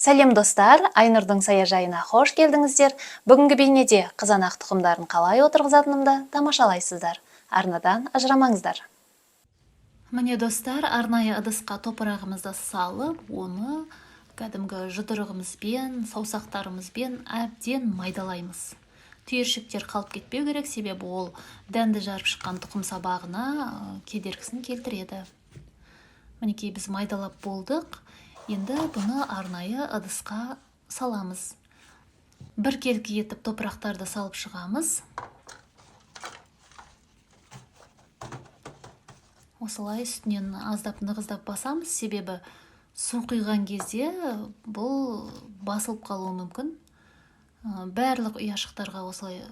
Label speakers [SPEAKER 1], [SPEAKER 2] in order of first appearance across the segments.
[SPEAKER 1] Сәлем достар, Айнұрдың саяжайына қош келдіңіздер. Бүгінгі бейнеде қызанақ тұқымдарын қалай отырғызатынымды тамашалайсыздар. Арнадан ажырамаңыздар. Міне достар, арнайы ыдысқа топырағымызды салып, оны кәдімгі жұдырығымызбен, саусақтарымызбен әбден майдалаймыз. Түйіршіктер қалып кетпеу керек, себебі ол дәнді жарып шыққан тұқым сабағына кедергісін келтіреді. Мінекей біз майдалап болдық. Енді бұны арнайы ыдысқа саламыз. Бір келкі етіп топырақтарды салып шығамыз. Осылай үстінен аздап нығыздап басамыз, себебі су құйған кезде бұл басылып қалуы мүмкін. Барлық ұяшықтарға осылай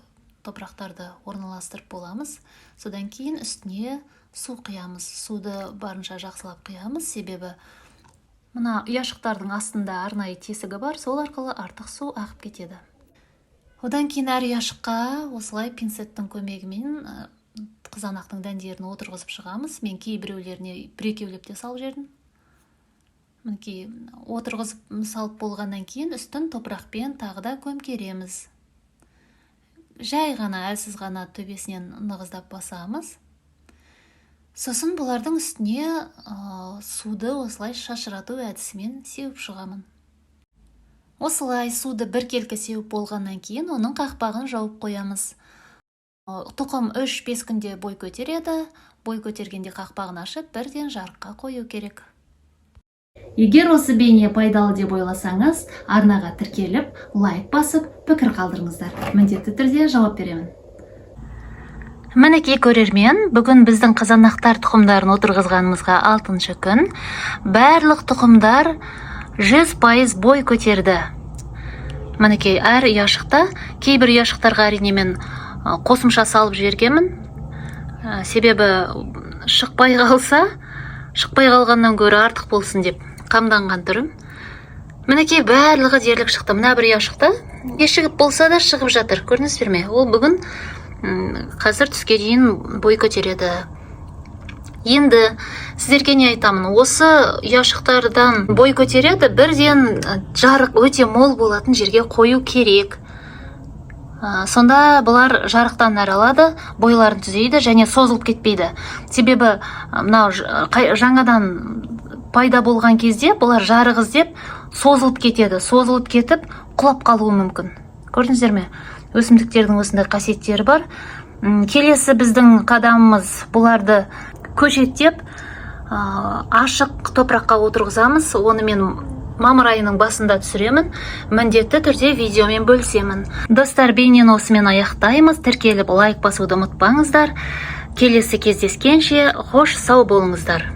[SPEAKER 1] топырақтарды орналастырып боламыз. Содан кейін үстіне су құямыз. Суды барынша жақсылап құямыз, себебі мына ұяшықтардың астында арнайы тесігі бар, сол арқылы артық су ағып кетеді. Одан кейін әр ұяшыққа осылай пинцеттің көмегімен қызанақтың дәндерін отырғызып шығамыз. Мен кейбіреулеріне бір-екеулеп те салып жібердім. Мінекей отырғызып салып болғаннан кейін үстін топырақпен тағы да көмкереміз. Жай ғана, әлсіз ғана төбесінен нығыздап басамыз. Сосын бұлардың үстіне суды осылай шашырату әдісімен сеуіп шығамын. Осылай суды бір келкі сеуіп болғаннан кейін оның қақпағын жауып қоямыз. Тұқым 3-5 күнде бой көтереді. Бой көтергенде қақпағын ашып, бірден жарыққа қою керек. Егер осы бейне пайдалы деп ойласаңыз, арнаға тіркеліп, лайк басып, пікір қалдырыңыздар. Міндетті түрде жауап беремін. Мінекей көрермен, бүгін біздің қызанақтар тұқымдарын отырғызғанымызға 6-шы күн. Барлық тұқымдар 100% бой көтерді. Мінекей әр ұяшықта, кейбір ұяшықтарға әрине мен қосымша салып жібергенмін. Себебі шықпай қалғаннан гөрі артық болсын деп қамданған түрім. Мінекей барлығы дерлік шықты. Мына бір ұяшықта ешігіп болса да шығып жатыр. Көрдіңіздер ме? Ол бүгін қазір түске дейін бой көтереді. Енді сіздерге не айтамын? Осы ұяшықтардан бой көтереді, бірден жарық өте мол болатын жерге қою керек. Сонда бұлар жарықтан нәр алады, бойларын түзейді және созылып кетпейді. Себебі мынау жаңадан пайда болған кезде бұлар жарық іздеп созылып кетеді. Созылып кетіп, құлап қалуы мүмкін. Көрдіңіздер ме? Өсімдіктердің осындай қасиеттері бар. Келесі біздің қадамымыз бұларды көшеттеп, ашық топыраққа отырғызамыз. Оны мен мамыр айының басында түсіремін. Міндетті түрде видеомен бөлісемін. Достар, бейнені осымен аяқтаймыз. Тіркеліп лайк басуды ұмытпаңыздар. Келесі кездескенше қош сау болыңыздар.